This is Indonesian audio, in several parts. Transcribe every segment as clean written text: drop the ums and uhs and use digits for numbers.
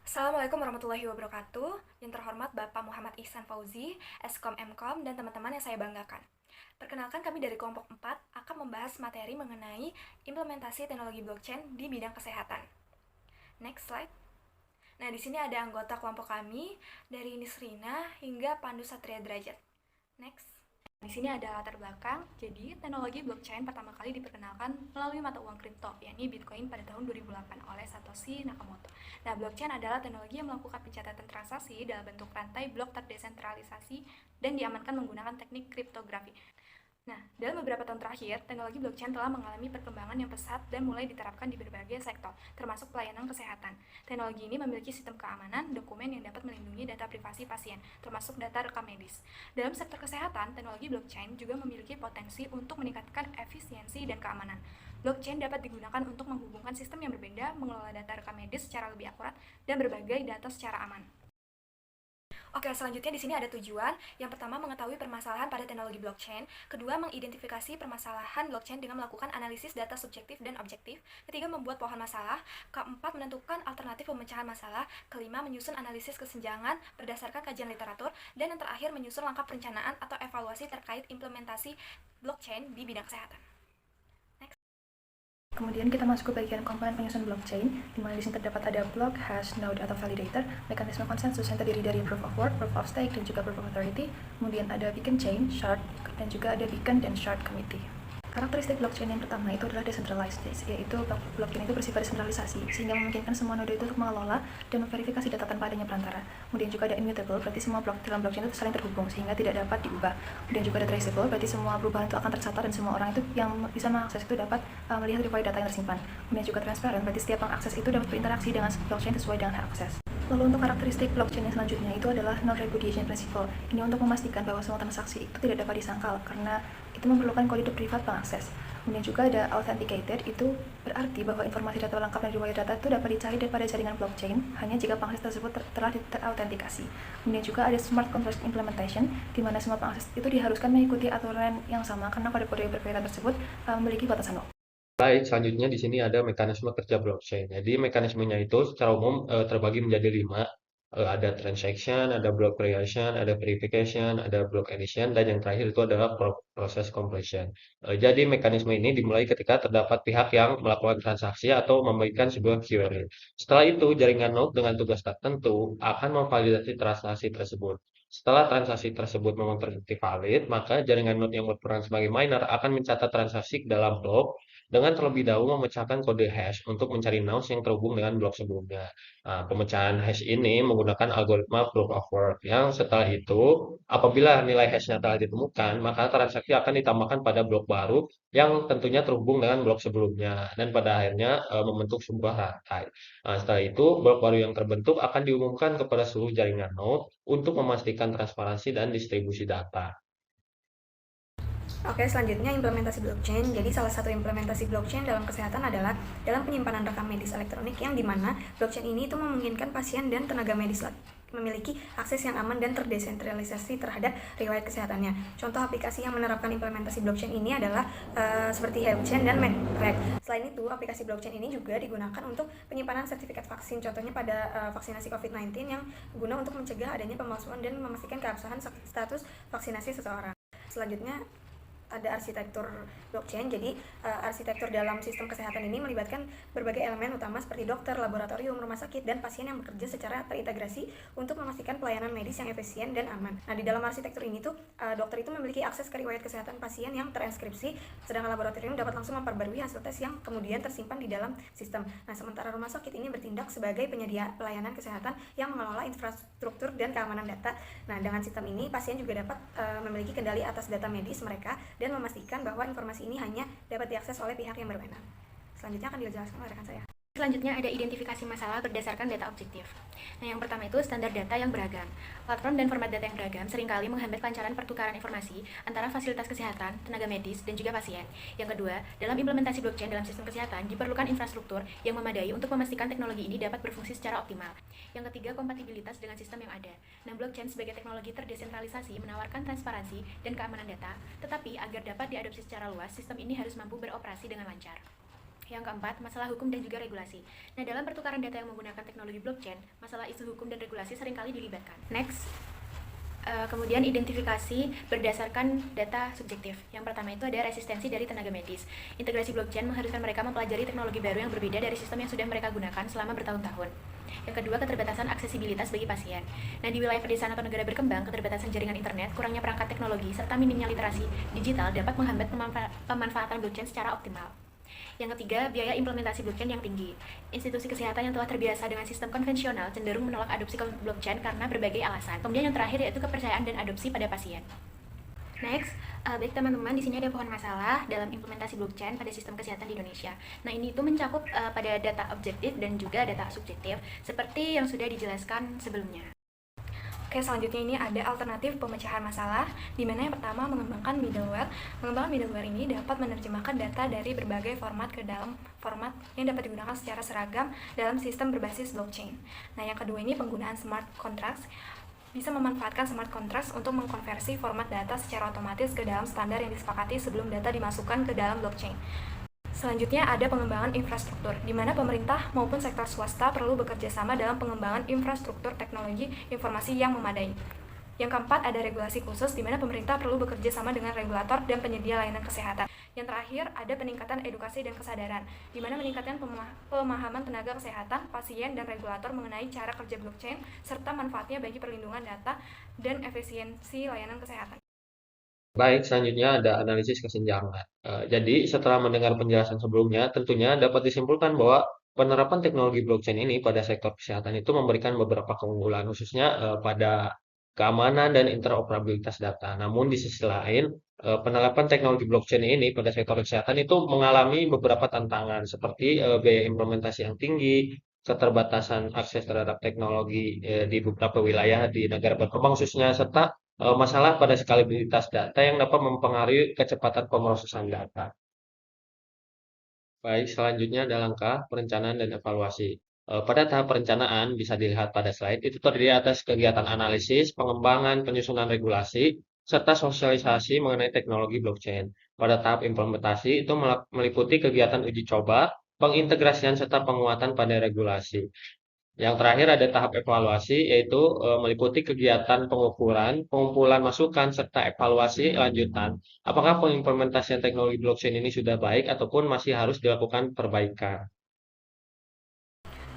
Assalamualaikum warahmatullahi wabarakatuh. Yang terhormat Bapak Muhammad Ihsan Fauzi, Eskom Mkom, dan teman-teman yang saya banggakan. Perkenalkan, kami dari kelompok 4 akan membahas materi mengenai implementasi teknologi blockchain di bidang kesehatan. Next slide. Nah, di sini ada anggota kelompok kami dari Nisrina hingga Pandu Satria Derajat. Next. Di sini ada latar belakang. Jadi, teknologi blockchain pertama kali diperkenalkan melalui mata uang kripto, yakni Bitcoin pada tahun 2008 oleh Satoshi Nakamoto. Nah, blockchain adalah teknologi yang melakukan pencatatan transaksi dalam bentuk rantai blok terdesentralisasi dan diamankan menggunakan teknik kriptografi. Nah, dalam beberapa tahun terakhir, teknologi blockchain telah mengalami perkembangan yang pesat dan mulai diterapkan di berbagai sektor, termasuk pelayanan kesehatan. Teknologi ini memiliki sistem keamanan, dokumen yang dapat melindungi data privasi pasien, termasuk data rekam medis. Dalam sektor kesehatan, teknologi blockchain juga memiliki potensi untuk meningkatkan efisiensi dan keamanan. Blockchain dapat digunakan untuk menghubungkan sistem yang berbeda, mengelola data rekam medis secara lebih akurat, dan berbagai data secara aman. Oke, selanjutnya di sini ada tujuan. Yang pertama, mengetahui permasalahan pada teknologi blockchain. Kedua, mengidentifikasi permasalahan blockchain dengan melakukan analisis data subjektif dan objektif. Ketiga, membuat pohon masalah. Keempat, menentukan alternatif pemecahan masalah. Kelima, menyusun analisis kesenjangan berdasarkan kajian literatur. Dan yang terakhir, menyusun langkah perencanaan atau evaluasi terkait implementasi blockchain di bidang kesehatan. Kemudian kita masuk ke bagian komponen penyusun blockchain, di mana di sini terdapat ada block, hash, node atau validator, mekanisme konsensus yang terdiri dari proof of work, proof of stake, dan juga proof of authority. Kemudian ada beacon chain, shard, dan juga ada beacon dan shard committee. Karakteristik blockchain yang pertama itu adalah decentralized, yaitu blockchain itu bersifat desentralisasi, sehingga memungkinkan semua node itu untuk mengelola dan memverifikasi data tanpa adanya perantara. Kemudian juga ada immutable, berarti semua blok dalam blockchain itu saling terhubung, sehingga tidak dapat diubah. Kemudian juga ada traceable, berarti semua perubahan itu akan tercatat dan semua orang itu yang bisa mengakses itu dapat melihat riwayat data yang tersimpan. Kemudian juga transparent, berarti setiap pengakses itu dapat berinteraksi dengan blockchain sesuai dengan hak akses. Lalu untuk karakteristik blockchain yang selanjutnya itu adalah non-repudiation principle. Ini untuk memastikan bahwa semua transaksi itu tidak dapat disangkal karena itu memerlukan kode privat pengakses. Kemudian juga ada authenticated, itu berarti bahwa informasi data lengkap dan riwayat data itu dapat dicari daripada jaringan blockchain hanya jika pengakses tersebut telah terautentikasi. Kemudian juga ada smart contract implementation, di mana semua pengakses itu diharuskan mengikuti aturan yang sama karena kode-kode yang berkaitan tersebut memiliki batasan waktu. Baik, selanjutnya di sini ada mekanisme kerja blockchain. Jadi mekanismenya itu secara umum terbagi menjadi 5. Ada transaction, ada block creation, ada verification, ada block edition, dan yang terakhir itu adalah proses completion. Jadi mekanisme ini dimulai ketika terdapat pihak yang melakukan transaksi atau memberikan sebuah query. Setelah itu, jaringan node dengan tugas tertentu akan memvalidasi transaksi tersebut. Setelah transaksi tersebut memang terbukti valid, maka jaringan node yang berperan sebagai miner akan mencatat transaksi ke dalam blok dengan terlebih dahulu memecahkan kode hash untuk mencari nodes yang terhubung dengan blok sebelumnya. Nah, pemecahan hash ini menggunakan algoritma proof of work yang setelah itu, apabila nilai hashnya telah ditemukan, maka transaksi akan ditambahkan pada blok baru yang tentunya terhubung dengan blok sebelumnya dan pada akhirnya membentuk sebuah rantai. Nah, setelah itu, blok baru yang terbentuk akan diumumkan kepada seluruh jaringan node untuk memastikan transparansi dan distribusi data. Oke, selanjutnya implementasi blockchain. Jadi salah satu implementasi blockchain dalam kesehatan adalah dalam penyimpanan rekam medis elektronik, yang dimana blockchain ini itu memungkinkan pasien dan tenaga medis memiliki akses yang aman dan terdesentralisasi terhadap riwayat kesehatannya. Contoh aplikasi yang menerapkan implementasi blockchain ini adalah seperti HealthChain dan MedTrack. Selain itu, aplikasi blockchain ini juga digunakan untuk penyimpanan sertifikat vaksin, contohnya pada vaksinasi COVID-19 yang guna untuk mencegah adanya pemalsuan dan memastikan keabsahan status vaksinasi seseorang. Selanjutnya ada arsitektur blockchain. Jadi arsitektur dalam sistem kesehatan ini melibatkan berbagai elemen utama seperti dokter, laboratorium, rumah sakit, dan pasien yang bekerja secara terintegrasi untuk memastikan pelayanan medis yang efisien dan aman. Nah, di dalam arsitektur ini tuh dokter itu memiliki akses ke riwayat kesehatan pasien yang terinskripsi, sedangkan laboratorium dapat langsung memperbarui hasil tes yang kemudian tersimpan di dalam sistem. Nah, sementara rumah sakit ini bertindak sebagai penyedia pelayanan kesehatan yang mengelola infrastruktur dan keamanan data. Nah, dengan sistem ini pasien juga dapat memiliki kendali atas data medis mereka dan memastikan bahwa informasi ini hanya dapat diakses oleh pihak yang berwenang. Selanjutnya akan dijelaskan oleh rekan saya. Selanjutnya ada identifikasi masalah berdasarkan data objektif. Nah, yang pertama itu standar data yang beragam. Platform dan format data yang beragam seringkali menghambat kelancaran pertukaran informasi antara fasilitas kesehatan, tenaga medis, dan juga pasien. Yang kedua, dalam implementasi blockchain dalam sistem kesehatan diperlukan infrastruktur yang memadai untuk memastikan teknologi ini dapat berfungsi secara optimal. Yang ketiga, kompatibilitas dengan sistem yang ada. Nah, blockchain sebagai teknologi terdesentralisasi menawarkan transparansi dan keamanan data, tetapi agar dapat diadopsi secara luas, sistem ini harus mampu beroperasi dengan lancar. Yang keempat, masalah hukum dan juga regulasi. Nah, dalam pertukaran data yang menggunakan teknologi blockchain, masalah isu hukum dan regulasi seringkali dilibatkan. Next, kemudian identifikasi berdasarkan data subjektif. Yang pertama itu ada resistensi dari tenaga medis. Integrasi blockchain mengharuskan mereka mempelajari teknologi baru yang berbeda dari sistem yang sudah mereka gunakan selama bertahun-tahun. Yang kedua, keterbatasan aksesibilitas bagi pasien. Nah, di wilayah pedesaan atau negara berkembang, keterbatasan jaringan internet, kurangnya perangkat teknologi, serta minimnya literasi digital dapat menghambat pemanfaatan blockchain secara optimal. Yang ketiga, biaya implementasi blockchain yang tinggi. Institusi kesehatan yang telah terbiasa dengan sistem konvensional cenderung menolak adopsi blockchain karena berbagai alasan. Kemudian yang terakhir yaitu kepercayaan dan adopsi pada pasien. Next, baik teman-teman, di sini ada pohon masalah dalam implementasi blockchain pada sistem kesehatan di Indonesia. Nah, ini itu mencakup pada data objektif dan juga data subjektif, seperti yang sudah dijelaskan sebelumnya. Oke, selanjutnya ini ada alternatif pemecahan masalah, di mana yang pertama mengembangkan middleware. Mengembangkan middleware ini dapat menerjemahkan data dari berbagai format ke dalam format yang dapat digunakan secara seragam dalam sistem berbasis blockchain. Nah, yang kedua ini penggunaan smart contracts. Bisa memanfaatkan smart contracts untuk mengkonversi format data secara otomatis ke dalam standar yang disepakati sebelum data dimasukkan ke dalam blockchain. Selanjutnya ada pengembangan infrastruktur, di mana pemerintah maupun sektor swasta perlu bekerja sama dalam pengembangan infrastruktur teknologi informasi yang memadai. Yang keempat ada regulasi khusus, di mana pemerintah perlu bekerja sama dengan regulator dan penyedia layanan kesehatan. Yang terakhir ada peningkatan edukasi dan kesadaran, di mana meningkatkan pemahaman tenaga kesehatan, pasien, dan regulator mengenai cara kerja blockchain, serta manfaatnya bagi perlindungan data dan efisiensi layanan kesehatan. Baik, selanjutnya ada analisis kesenjangan. Jadi, setelah mendengar penjelasan sebelumnya, tentunya dapat disimpulkan bahwa penerapan teknologi blockchain ini pada sektor kesehatan itu memberikan beberapa keunggulan, khususnya pada keamanan dan interoperabilitas data. Namun, di sisi lain, penerapan teknologi blockchain ini pada sektor kesehatan itu mengalami beberapa tantangan, seperti biaya implementasi yang tinggi, keterbatasan akses terhadap teknologi di beberapa wilayah di negara berkembang khususnya, serta masalah pada skalabilitas data yang dapat mempengaruhi kecepatan pemrosesan data. Baik, selanjutnya ada langkah perencanaan dan evaluasi. Pada tahap perencanaan, bisa dilihat pada slide, itu terdiri atas kegiatan analisis, pengembangan, penyusunan regulasi, serta sosialisasi mengenai teknologi blockchain. Pada tahap implementasi, itu meliputi kegiatan uji coba, pengintegrasian, serta penguatan pada regulasi. Yang terakhir ada tahap evaluasi, yaitu meliputi kegiatan pengukuran, pengumpulan masukan, serta evaluasi lanjutan. Apakah pengimplementasian teknologi blockchain ini sudah baik ataupun masih harus dilakukan perbaikan?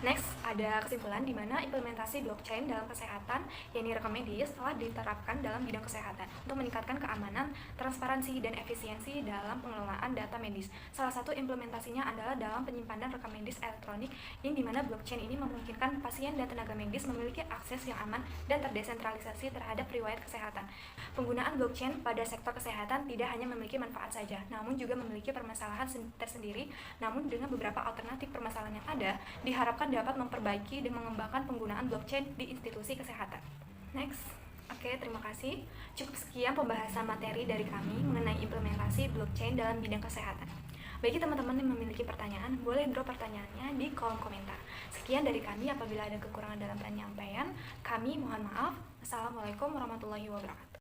Next, ada kesimpulan di mana implementasi blockchain dalam kesehatan, yakni rekam medis, telah diterapkan dalam bidang kesehatan untuk meningkatkan keamanan, transparansi, dan efisiensi dalam pengelolaan data medis. Salah satu implementasinya adalah dalam penyimpanan rekam medis elektronik, yang di mana blockchain ini memungkinkan pasien dan tenaga medis memiliki akses yang aman dan terdesentralisasi terhadap riwayat kesehatan. Penggunaan blockchain pada sektor kesehatan tidak hanya memiliki manfaat saja, namun juga memiliki permasalahan tersendiri. Namun dengan beberapa alternatif permasalahan yang ada, diharapkan dapat memperbaiki dan mengembangkan penggunaan blockchain di institusi kesehatan. Next. Oke, terima kasih. Cukup sekian pembahasan materi dari kami mengenai implementasi blockchain dalam bidang kesehatan. Bagi teman-teman yang memiliki pertanyaan, boleh drop pertanyaannya di kolom komentar. Sekian dari kami, apabila ada kekurangan dalam penyampaian, kami mohon maaf. Assalamualaikum warahmatullahi wabarakatuh.